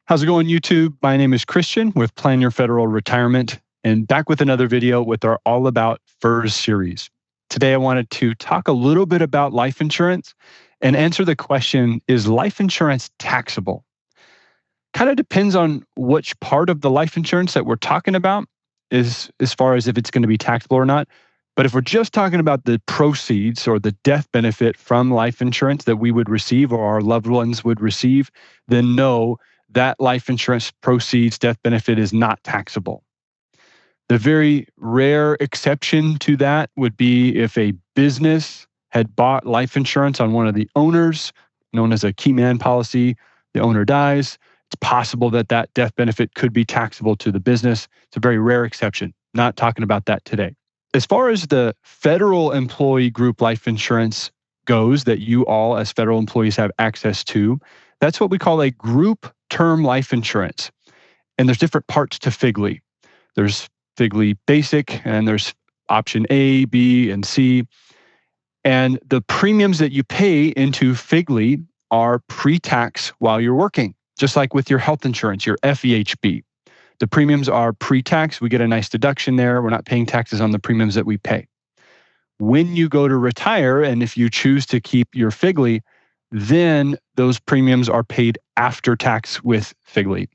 How's it going, YouTube? My name is Christian with Plan Your Federal Retirement, and back with another video with our All About FERS series. Today, I wanted to talk a little bit about life insurance and answer the question, is life insurance taxable? Kind of depends on which part of the life insurance that we're talking about, is as far as if it's going to be taxable or not. But if we're just talking about the proceeds or the death benefit from life insurance that we would receive or our loved ones would receive, then no, that life insurance proceeds death benefit is not taxable. The very rare exception to that would be if a business had bought life insurance on one of the owners, known as a key man policy. The owner dies. It's possible that that death benefit could be taxable to the business. It's a very rare exception. Not talking about that today. As far as the federal employee group life insurance goes, that you all as federal employees have access to, that's what we call a group term life insurance. And there's different parts to FEGLI. There's FEGLI Basic, and there's option A, B, and C. And the premiums that you pay into FEGLI are pre-tax while you're working, just like with your health insurance, your FEHB. The premiums are pre-tax. We get a nice deduction there. We're not paying taxes on the premiums that we pay. When you go to retire, and if you choose to keep your FEGLI, then those premiums are paid after tax with FEGLI.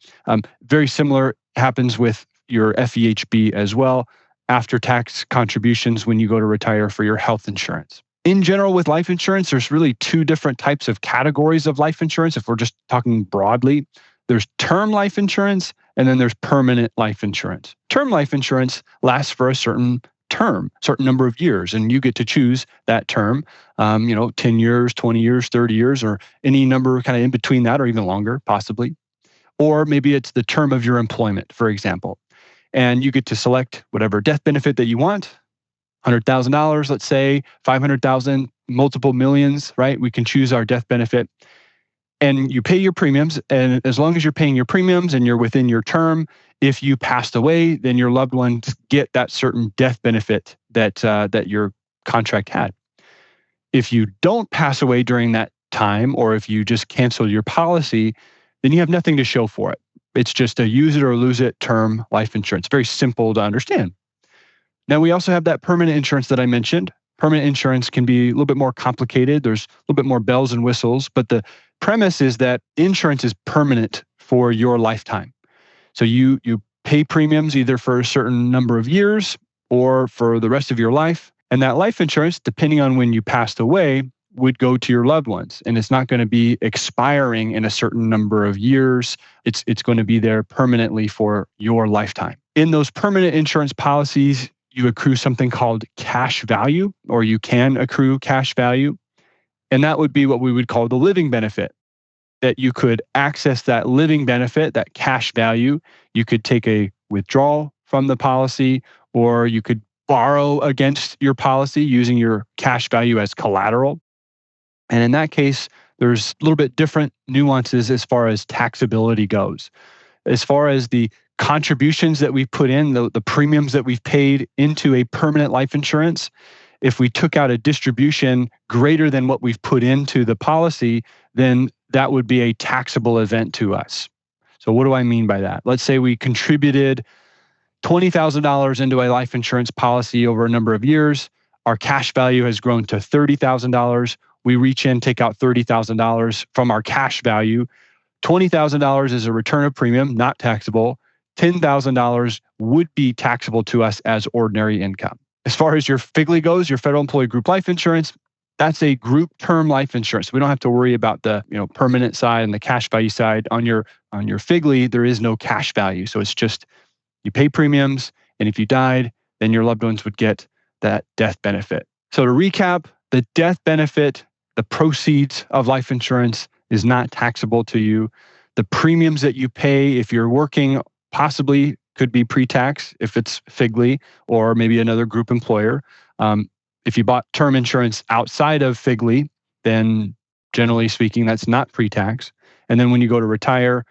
Very similar happens with your FEHB as well, after tax contributions when you go to retire for your health insurance. In general, with life insurance, there's really two different types of categories of life insurance. If we're just talking broadly, there's term life insurance, and then there's permanent life insurance. Term life insurance lasts for a certain term, certain number of years, and you get to choose that term, 10 years, 20 years, 30 years, or any number kind of in between that, or even longer, possibly. Or maybe it's the term of your employment, for example. And you get to select whatever death benefit that you want, $100,000, let's say, $500,000, multiple millions, right? We can choose our death benefit. And you pay your premiums, and as long as you're paying your premiums and you're within your term, if you passed away, then your loved ones get that certain death benefit that your contract had. If you don't pass away during that time, or if you just cancel your policy, then you have nothing to show for it. It's just a use it or lose it term life insurance. Very simple to understand. Now, we also have that permanent insurance that I mentioned. Permanent insurance can be a little bit more complicated. There's a little bit more bells and whistles, but the premise is that insurance is permanent for your lifetime. So you pay premiums either for a certain number of years or for the rest of your life. And that life insurance, depending on when you passed away, would go to your loved ones. And it's not going to be expiring in a certain number of years. It's going to be there permanently for your lifetime. In those permanent insurance policies, you accrue something called cash value, or you can accrue cash value. And that would be what we would call the living benefit, that you could access that living benefit, that cash value. You could take a withdrawal from the policy, or you could borrow against your policy using your cash value as collateral. And in that case, there's a little bit different nuances as far as taxability goes. As far as the contributions that we've put in, the premiums that we've paid into a permanent life insurance, if we took out a distribution greater than what we've put into the policy, then that would be a taxable event to us. So what do I mean by that? Let's say we contributed $20,000 into a life insurance policy over a number of years. Our cash value has grown to $30,000. We reach in, take out $30,000 from our cash value. $20,000 is a return of premium, not taxable. $10,000 would be taxable to us as ordinary income. As far as your FEGLI goes, your federal employee group life insurance, that's a group term life insurance. We don't have to worry about the permanent side and the cash value side. On your FEGLI, there is no cash value. So it's just you pay premiums, and if you died, then your loved ones would get that death benefit. So to recap, the death benefit, the proceeds of life insurance is not taxable to you. The premiums that you pay if you're working possibly could be pre-tax if it's FEGLI or maybe another group employer. If you bought term insurance outside of FEGLI, then generally speaking, that's not pre-tax. And then when you go to retire,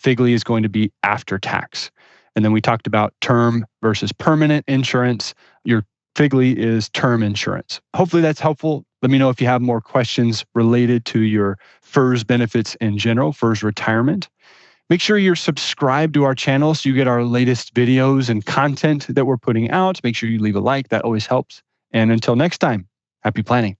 FEGLI is going to be after tax. And then we talked about term versus permanent insurance. Your FEGLI is term insurance. Hopefully that's helpful. Let me know if you have more questions related to your FERS benefits in general, FERS retirement. Make sure you're subscribed to our channel so you get our latest videos and content that we're putting out. Make sure you leave a like. That always helps. And until next time, happy planning.